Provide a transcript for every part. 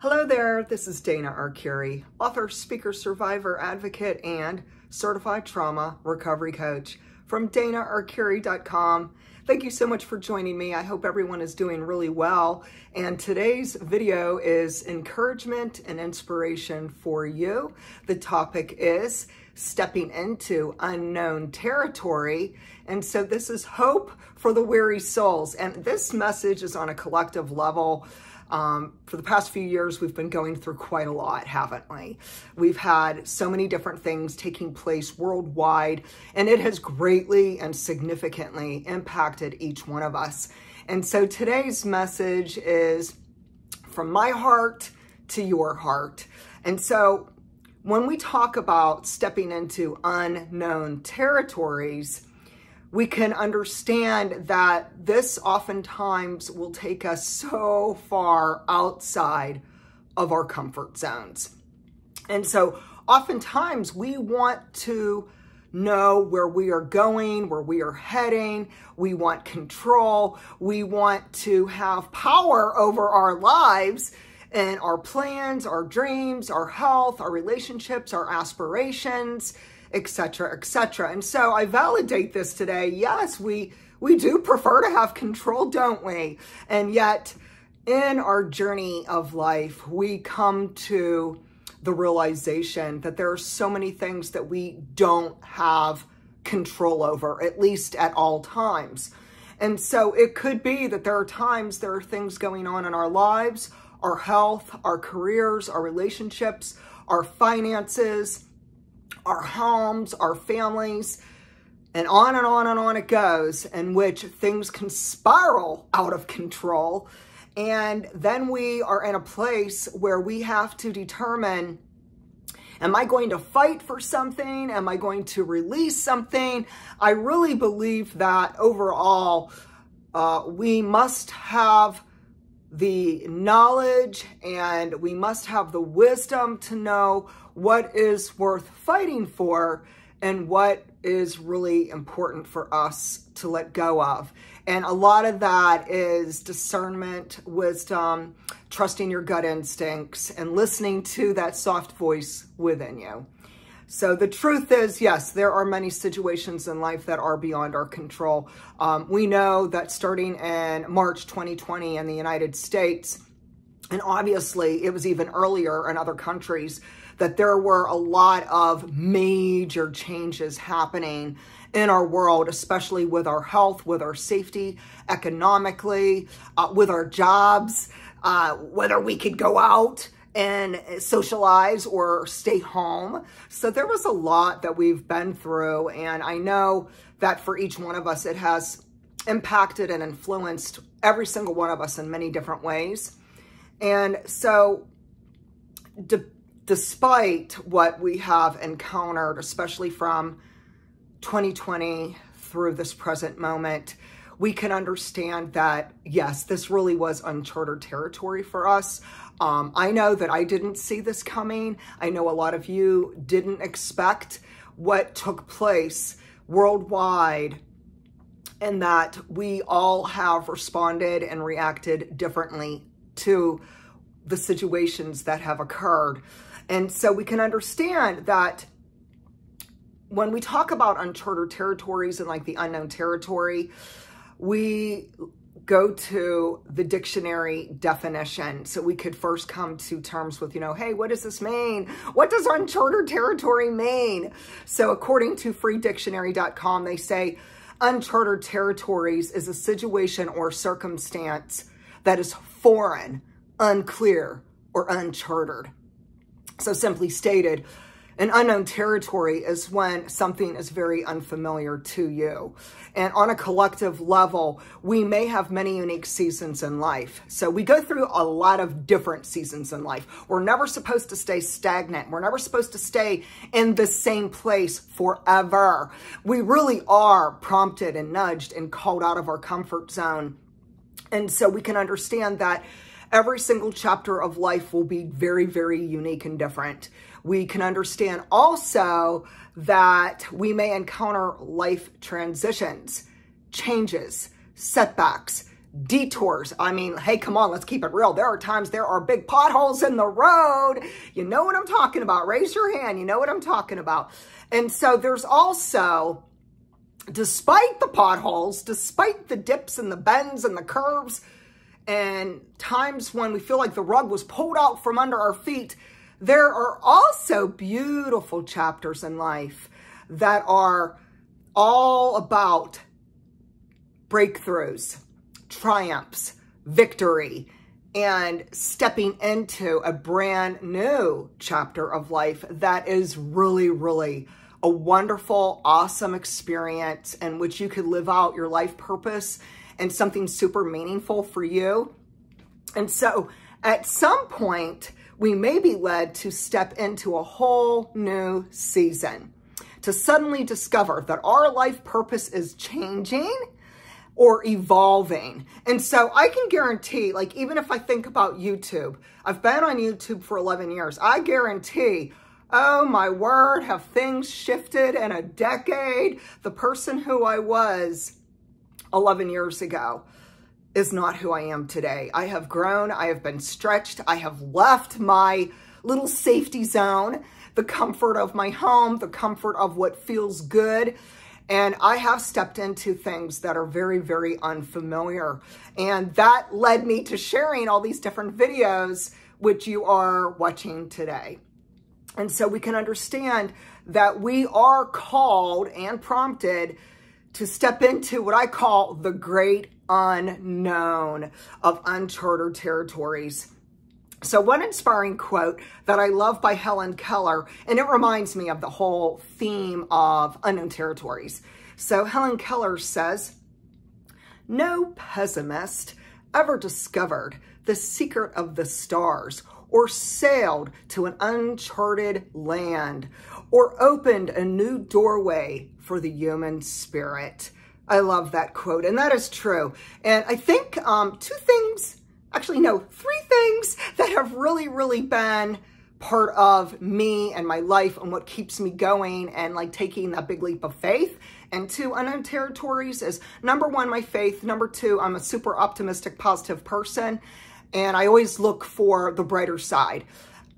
Hello there, this is Dana Arcuri, author, speaker, survivor, advocate, and certified trauma recovery coach from danaarcuri.com. Thank you so much for joining me. I hope everyone is doing really well. And today's video is encouragement and inspiration for you. The topic is stepping into unknown territory. And so this is hope for the weary souls. And this message is on a collective level. For the past few years, we've been going through quite a lot, haven't we? We've had so many different things taking place worldwide, and it has greatly and significantly impacted each one of us. And so today's message is from my heart to your heart. And so when we talk about stepping into unknown territories, we can understand that this oftentimes will take us so far outside of our comfort zones. And so oftentimes we want to know where we are going, where we are heading. We want control. We want to have power over our lives and our plans, our dreams, our health, our relationships, our aspirations, etc., etc. And so I validate this today. Yes, we do prefer to have control, don't we? And yet in our journey of life, we come to the realization that there are so many things that we don't have control over, at least at all times. And so it could be that there are things going on in our lives, our health, our careers, our relationships, our finances, our homes, our families, and on and on and on it goes, in which things can spiral out of control. And then we are in a place where we have to determine, am I going to fight for something? Am I going to release something? I really believe that overall, we must have the knowledge and we must have the wisdom to know what is worth fighting for and what is really important for us to let go of. And a lot of that is discernment, wisdom, trusting your gut instincts, and listening to that soft voice within you. So the truth is, yes, there are many situations in life that are beyond our control. We know that starting in March 2020 in the United States, and obviously it was even earlier in other countries, that there were a lot of major changes happening in our world, especially with our health, with our safety, economically, with our jobs, whether we could go out and socialize or stay home. So there was a lot that we've been through. And I know that for each one of us, it has impacted and influenced every single one of us in many different ways. And so despite what we have encountered, especially from 2020 through this present moment, we can understand that, yes, this really was uncharted territory for us. I know that I didn't see this coming. I know a lot of you didn't expect what took place worldwide, and that we all have responded and reacted differently to the situations that have occurred. And so we can understand that when we talk about uncharted territories and like the unknown territory, we go to the dictionary definition. So we could first come to terms with, hey, what does this mean? What does uncharted territory mean? So according to freedictionary.com, they say uncharted territories is a situation or circumstance that is foreign, unclear, or uncharted. So simply stated, an unknown territory is when something is very unfamiliar to you. And on a collective level, we may have many unique seasons in life. So we go through a lot of different seasons in life. We're never supposed to stay stagnant. We're never supposed to stay in the same place forever. We really are prompted and nudged and called out of our comfort zone. And so we can understand that every single chapter of life will be very, very unique and different. We can understand also that we may encounter life transitions, changes, setbacks, detours. I mean, hey, come on, let's keep it real. There are times there are big potholes in the road. You know what I'm talking about. Raise your hand. You know what I'm talking about. And so there's also, despite the potholes, despite the dips and the bends and the curves, and times when we feel like the rug was pulled out from under our feet, there are also beautiful chapters in life that are all about breakthroughs, triumphs, victory, and stepping into a brand new chapter of life that is really, really a wonderful, awesome experience in which you could live out your life purpose and something super meaningful for you. And so at some point, we may be led to step into a whole new season, to suddenly discover that our life purpose is changing or evolving. And so I can guarantee, like, even if I think about YouTube, I've been on YouTube for 11 years. I guarantee, oh my word, have things shifted in a decade? The person who I was 11 years ago is not who I am today. I have grown, I have been stretched, I have left my little safety zone, the comfort of my home, the comfort of what feels good, and I have stepped into things that are very, very unfamiliar. And that led me to sharing all these different videos, which you are watching today. And so we can understand that we are called and prompted to step into what I call the great unknown of uncharted territories. So one inspiring quote that I love by Helen Keller, and it reminds me of the whole theme of unknown territories. So Helen Keller says, "No pessimist ever discovered the secret of the stars, or sailed to an uncharted land, or opened a new doorway for the human spirit." I love that quote, and that is true. And I think three things that have really, really been part of me and my life and what keeps me going and like taking that big leap of faith into unknown territories is, number one, my faith. Number two, I'm a super optimistic, positive person, and I always look for the brighter side.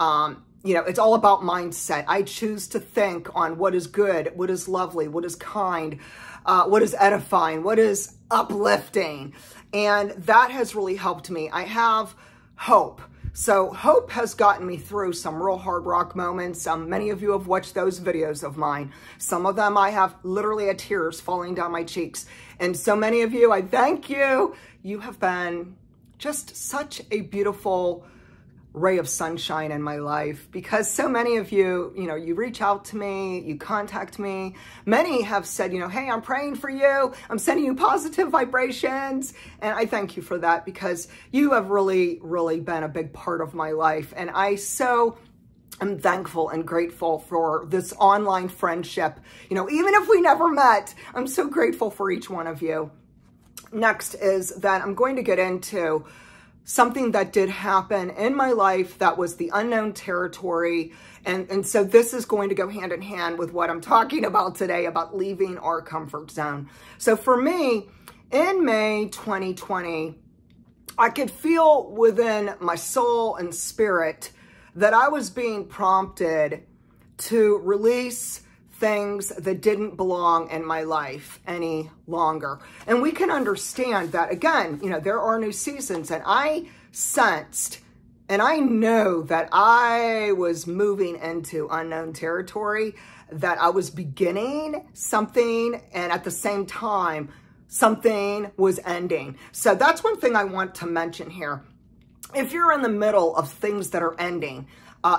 You know, it's all about mindset. I choose to think on what is good, what is lovely, what is kind, what is edifying, what is uplifting. And that has really helped me. I have hope. So hope has gotten me through some real hard rock moments. Many of you have watched those videos of mine. Some of them I have literally had tears falling down my cheeks. And so many of you, I thank you. You have been just such a beautiful ray of sunshine in my life, because so many of you, you reach out to me, you contact me. Many have said, hey, I'm praying for you. I'm sending you positive vibrations. And I thank you for that, because you have really, really been a big part of my life. And I so am thankful and grateful for this online friendship. Even if we never met, I'm so grateful for each one of you. Next is that I'm going to get into something that did happen in my life that was the unknown territory. And so this is going to go hand in hand with what I'm talking about today, about leaving our comfort zone. So for me, in May 2020, I could feel within my soul and spirit that I was being prompted to release things that didn't belong in my life any longer. And we can understand that, again, there are new seasons, and I sensed, and I know that I was moving into unknown territory, that I was beginning something, and at the same time, something was ending. So that's one thing I want to mention here. If you're in the middle of things that are ending,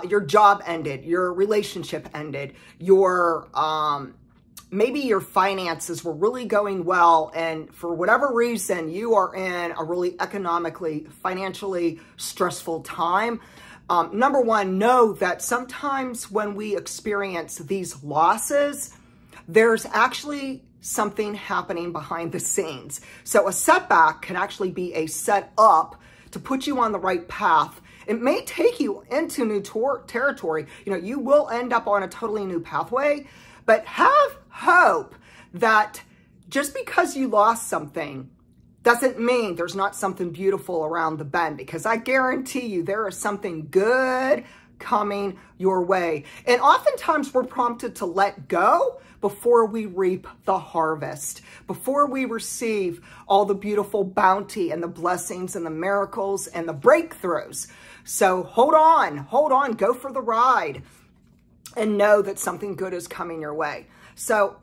your job ended, your relationship ended, your maybe your finances were really going well, and for whatever reason, you are in a really economically, financially stressful time. Number one, know that sometimes when we experience these losses, there's actually something happening behind the scenes. So a setback can actually be a setup to put you on the right path. It may take you into new territory. You will end up on a totally new pathway, but have hope that just because you lost something doesn't mean there's not something beautiful around the bend, because I guarantee you there is something good coming your way. And oftentimes we're prompted to let go before we reap the harvest, before we receive all the beautiful bounty and the blessings and the miracles and the breakthroughs. So hold on, go for the ride and know that something good is coming your way. So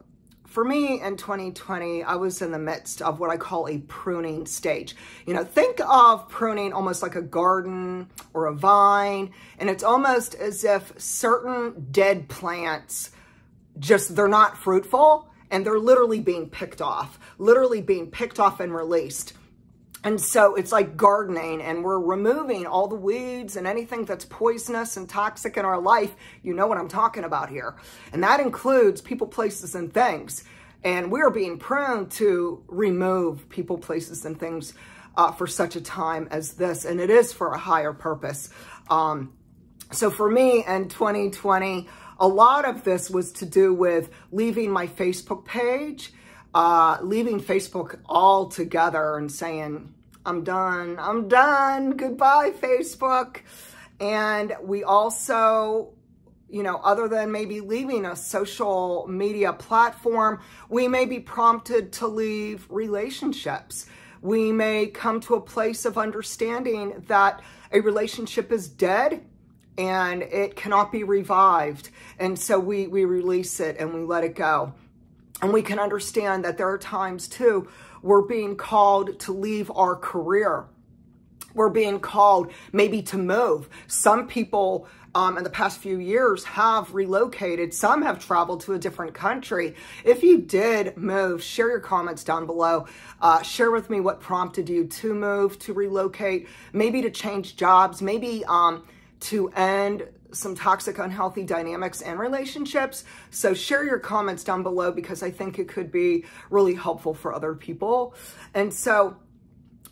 for me in 2020, I was in the midst of what I call a pruning stage. You know, think of pruning almost like a garden or a vine, and it's almost as if certain dead plants they're not fruitful, and they're literally being picked off and released. And so it's like gardening, and we're removing all the weeds and anything that's poisonous and toxic in our life. You know what I'm talking about here. And that includes people, places, and things. And we're being pruned to remove people, places, and things for such a time as this. And it is for a higher purpose. So for me in 2020, a lot of this was to do with leaving my Facebook page, leaving Facebook altogether and saying, I'm done, goodbye, Facebook. And we also, you know, other than maybe leaving a social media platform, we may be prompted to leave relationships. We may come to a place of understanding that a relationship is dead and it cannot be revived. And so we release it and we let it go. And we can understand that there are times too, we're being called to leave our career. We're being called maybe to move. Some people in the past few years have relocated. Some have traveled to a different country. If you did move, share your comments down below. Share with me what prompted you to move, to relocate, maybe to change jobs, maybe to end some toxic, unhealthy dynamics and relationships. So share your comments down below, because I think it could be really helpful for other people. And so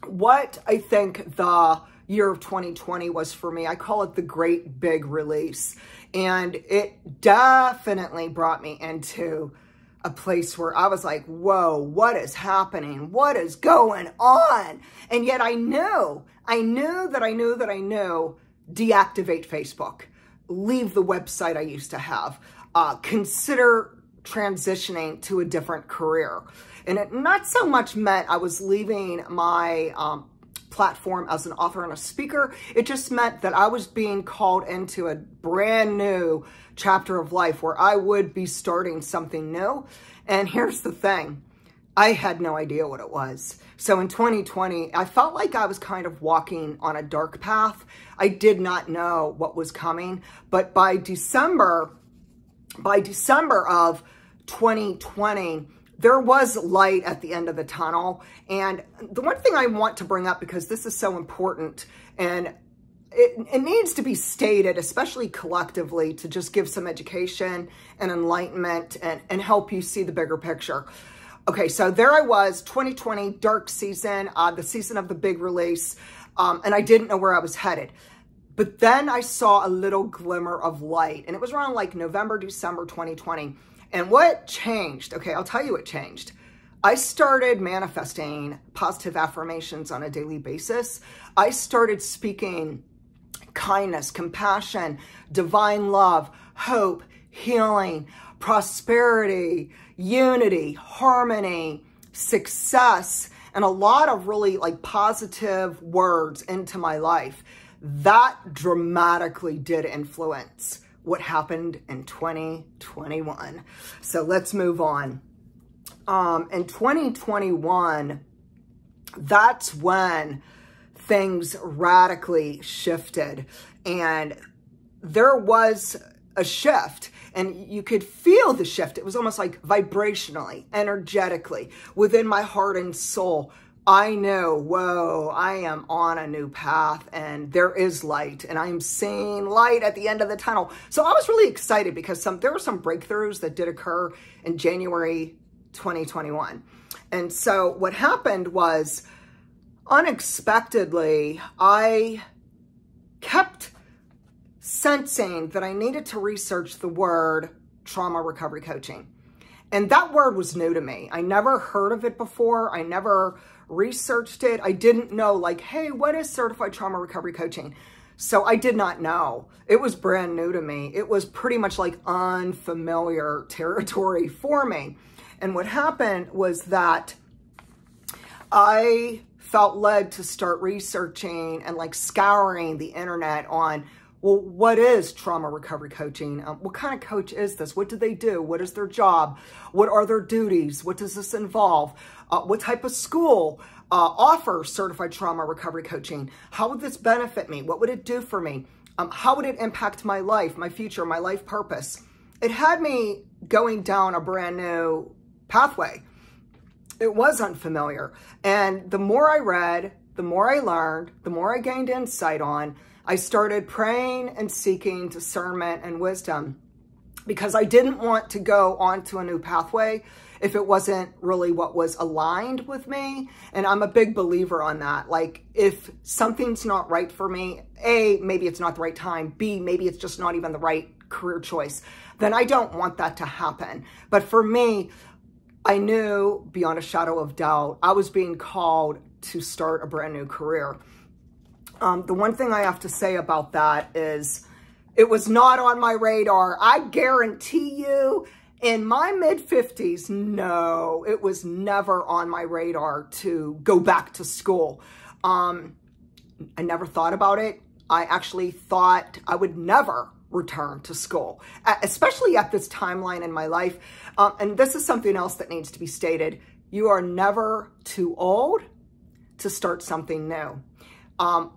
what I think the year of 2020 was for me, I call it the great big release. And it definitely brought me into a place where I was like, whoa, what is happening? What is going on? And yet I knew, deactivate Facebook, leave the website I used to have, consider transitioning to a different career. And it not so much meant I was leaving my platform as an author and a speaker. It just meant that I was being called into a brand new chapter of life where I would be starting something new. And here's the thing, I had no idea what it was. So in 2020, I felt like I was kind of walking on a dark path. I did not know what was coming. But by December of 2020, there was light at the end of the tunnel. And the one thing I want to bring up, because this is so important, and it needs to be stated, especially collectively, to just give some education and enlightenment and help you see the bigger picture. Okay, so there I was, 2020, dark season, the season of the big release, and I didn't know where I was headed. But then I saw a little glimmer of light, and it was around like November, December 2020. And what changed? Okay, I'll tell you what changed. I started manifesting positive affirmations on a daily basis. I started speaking kindness, compassion, divine love, hope, healing, prosperity, unity, harmony, success, and a lot of really like positive words into my life. That dramatically did influence what happened in 2021. So let's move on. In 2021, that's when things radically shifted, and there was a shift. And you could feel the shift. It was almost like vibrationally, energetically, within my heart and soul. I know, whoa, I am on a new path, and there is light, and I'm seeing light at the end of the tunnel. So I was really excited because there were some breakthroughs that did occur in January 2021. And so what happened was, unexpectedly, I kept sensing that I needed to research the word trauma recovery coaching. And that word was new to me. I never heard of it before. I never researched it. I didn't know, like, hey, what is certified trauma recovery coaching? So I did not know. It was brand new to me. It was pretty much like unfamiliar territory for me. And what happened was that I felt led to start researching and like scouring the internet on, well, what is trauma recovery coaching? What kind of coach is this? What do they do? What is their job? What are their duties? What does this involve? What type of school offers certified trauma recovery coaching? How would this benefit me? What would it do for me? How would it impact my life, my future, my life purpose? It had me going down a brand new pathway. It was unfamiliar. And the more I read, the more I learned, the more I gained insight on, I started praying and seeking discernment and wisdom because I didn't want to go onto a new pathway if it wasn't really what was aligned with me. And I'm a big believer on that. Like, if something's not right for me, A, maybe it's not the right time. B, maybe it's just not even the right career choice. Then I don't want that to happen. But for me, I knew beyond a shadow of doubt, I was being called to start a brand new career. The one thing I have to say about that is it was not on my radar. I guarantee you, in my mid-50s, no, it was never on my radar to go back to school. I never thought about it. I actually thought I would never return to school, especially at this timeline in my life. And this is something else that needs to be stated. You are never too old to start something new.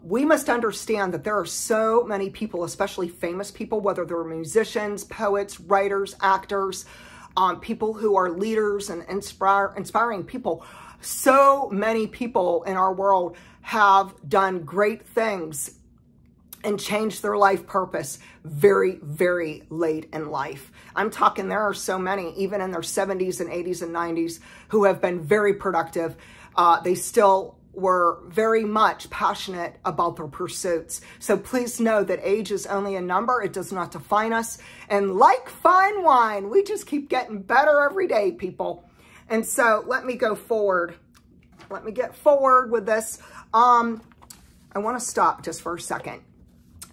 We must understand that there are so many people, especially famous people, whether they're musicians, poets, writers, actors, people who are leaders and inspiring people. So many people in our world have done great things and changed their life purpose very, very late in life. I'm talking, there are so many, even in their 70s and 80s and 90s, who have been very productive. They still were very much passionate about their pursuits. So please know that age is only a number. It does not define us. And like fine wine, we just keep getting better every day, people. And so let me go forward. Let me get forward with this. I want to stop just for a second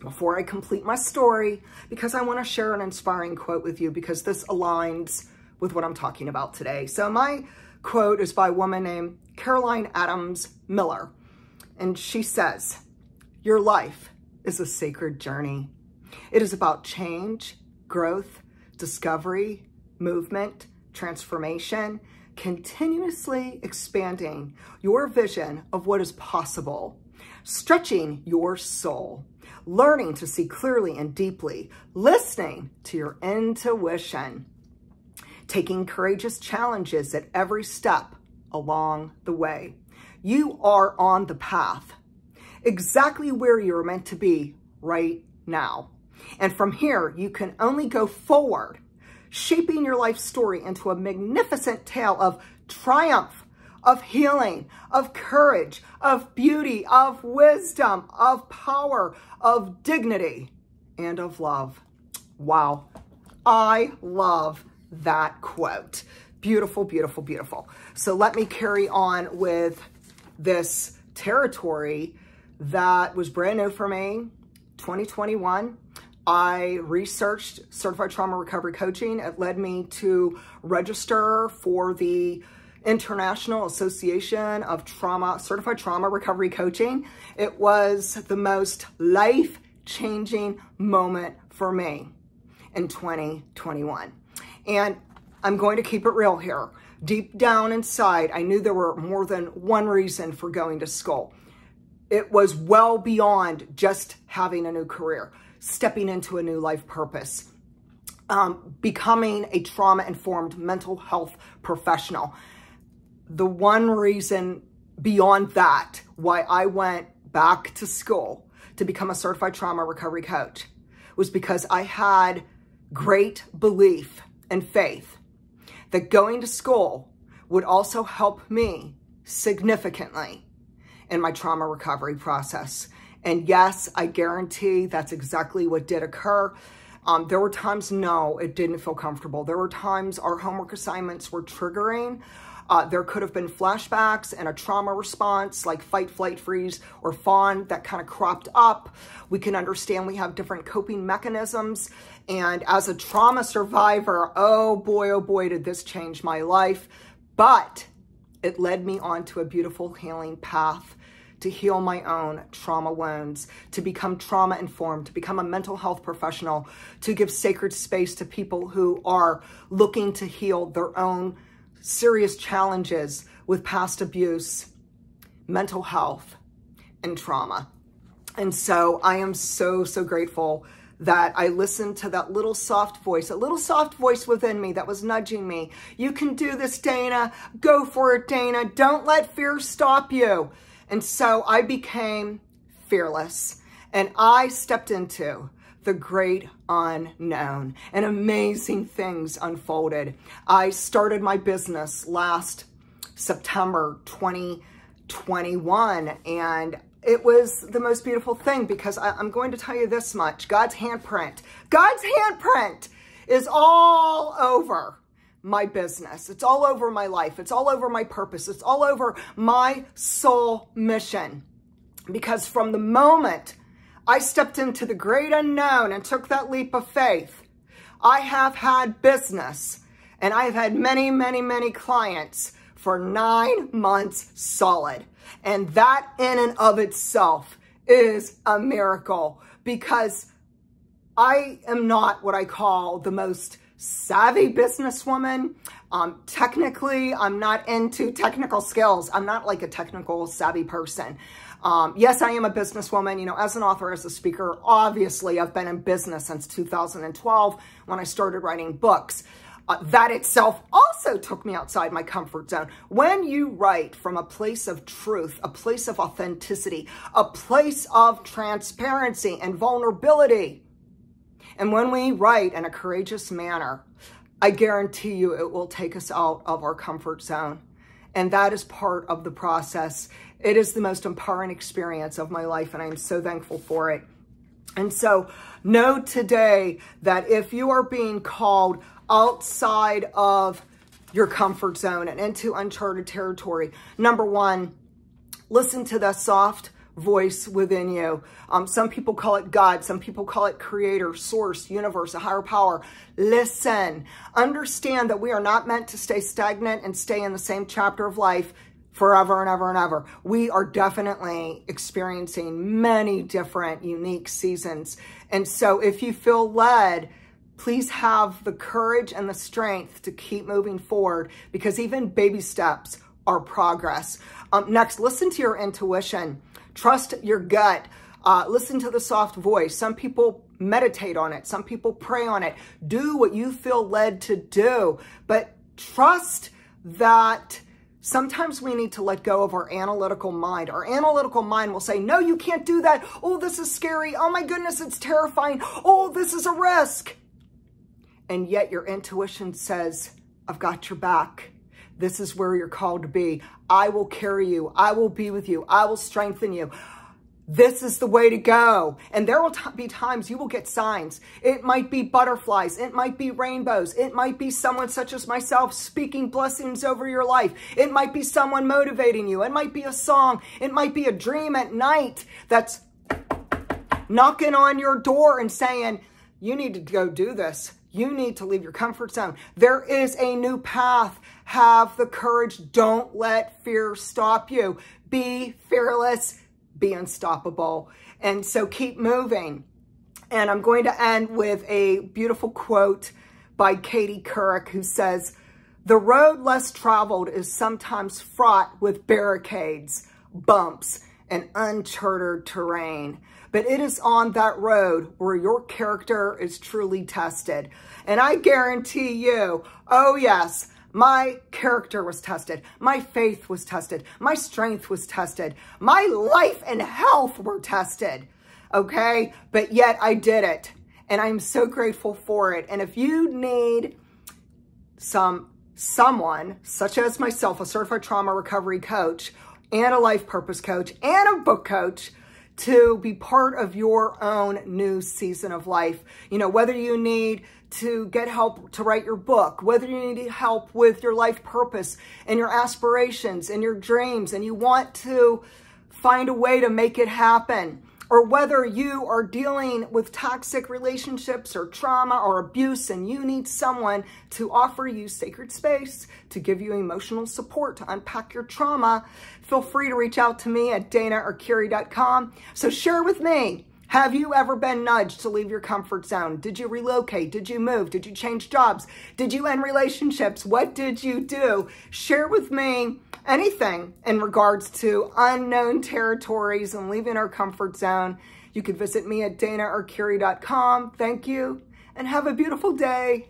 before I complete my story, because I want to share an inspiring quote with you, because this aligns with what I'm talking about today. So my quote is by a woman named Caroline Adams Miller. And she says, "Your life is a sacred journey. It is about change, growth, discovery, movement, transformation, continuously expanding your vision of what is possible, stretching your soul, learning to see clearly and deeply, listening to your intuition, taking courageous challenges at every step along the way. You are on the path, exactly where you're meant to be right now. And from here, you can only go forward, shaping your life story into a magnificent tale of triumph, of healing, of courage, of beauty, of wisdom, of power, of dignity, and of love." Wow. I love that quote. Beautiful, beautiful, beautiful. So let me carry on with this territory that was brand new for me, 2021. I researched certified trauma recovery coaching. It led me to register for the International Association of Certified Trauma Recovery Coaching. It was the most life-changing moment for me in 2021. And I'm going to keep it real here. Deep down inside, I knew there were more than one reason for going to school. It was well beyond just having a new career, stepping into a new life purpose, becoming a trauma-informed mental health professional. The one reason beyond that why I went back to school to become a certified trauma recovery coach was because I had great belief and faith that going to school would also help me significantly in my trauma recovery process. And yes, I guarantee that's exactly what did occur. There were times, no, it didn't feel comfortable. There were times our homework assignments were triggering. There could have been flashbacks and a trauma response like fight, flight, freeze, or fawn that kind of cropped up. We can understand we have different coping mechanisms. And as a trauma survivor, oh boy, did this change my life. But it led me onto a beautiful healing path to heal my own trauma wounds, to become trauma informed, to become a mental health professional, to give sacred space to people who are looking to heal their own serious challenges with past abuse, mental health, and trauma. And so I am so grateful that I listened to that little soft voice, a little soft voice within me that was nudging me. You can do this, Dana. Go for it, Dana. Don't let fear stop you. And so I became fearless, and I stepped into the great unknown, and amazing things unfolded. I started my business last September 2021, and it was the most beautiful thing because I'm going to tell you this much. God's handprint is all over my business. It's all over my life. It's all over my purpose. It's all over my soul mission. Because from the moment I stepped into the great unknown and took that leap of faith, I have had business, and I have had many clients for 9 months solid. And that in and of itself is a miracle, because I am not what I call the most savvy businesswoman. Technically, I'm not into technical skills. I'm not like a technical savvy person. Yes, I am a businesswoman. You know, as an author, as a speaker, obviously I've been in business since 2012 when I started writing books. That itself also took me outside my comfort zone. When you write from a place of truth, a place of authenticity, a place of transparency and vulnerability, and when we write in a courageous manner, I guarantee you it will take us out of our comfort zone. And that is part of the process. It is the most empowering experience of my life, and I'm so thankful for it. And so know today that if you are being called outside of your comfort zone and into uncharted territory, number one, listen to the soft voice within you. Some people call it God. Some people call it creator, source, universe, a higher power. Listen. Understand that we are not meant to stay stagnant and stay in the same chapter of life forever and ever and ever. We are definitely experiencing many different unique seasons. And so if you feel led, please have the courage and the strength to keep moving forward, because even baby steps are progress. Next, listen to your intuition. Trust your gut. Listen to the soft voice. Some people meditate on it. Some people pray on it. Do what you feel led to do. But trust that sometimes we need to let go of our analytical mind. Our analytical mind will say, no, you can't do that. Oh, this is scary. Oh my goodness, it's terrifying. Oh, this is a risk. And yet your intuition says, I've got your back. This is where you're called to be. I will carry you. I will be with you. I will strengthen you. This is the way to go. And there will be times you will get signs. It might be butterflies. It might be rainbows. It might be someone such as myself speaking blessings over your life. It might be someone motivating you. It might be a song. It might be a dream at night that's knocking on your door and saying, you need to go do this. You need to leave your comfort zone. There is a new path. Have the courage. Don't let fear stop you. Be fearless. Be unstoppable. And so keep moving. And I'm going to end with a beautiful quote by Katie Couric, who says, the road less traveled is sometimes fraught with barricades, bumps, and uncharted terrain. But it is on that road where your character is truly tested. And I guarantee you, oh yes, my character was tested. My faith was tested. My strength was tested. My life and health were tested. Okay? But yet I did it. And I'm so grateful for it. And if you need someone such as myself, a certified trauma recovery coach and a life purpose coach and a book coach to be part of your own new season of life. You know, whether you need to get help to write your book, whether you need help with your life purpose and your aspirations and your dreams, and you want to find a way to make it happen, or whether you are dealing with toxic relationships or trauma or abuse and you need someone to offer you sacred space, to give you emotional support, to unpack your trauma, feel free to reach out to me at danaarcuri.com. So share with me, have you ever been nudged to leave your comfort zone? Did you relocate? Did you move? Did you change jobs? Did you end relationships? What did you do? Share with me anything in regards to unknown territories and leaving our comfort zone. You can visit me at danaarcuri.com. Thank you and have a beautiful day.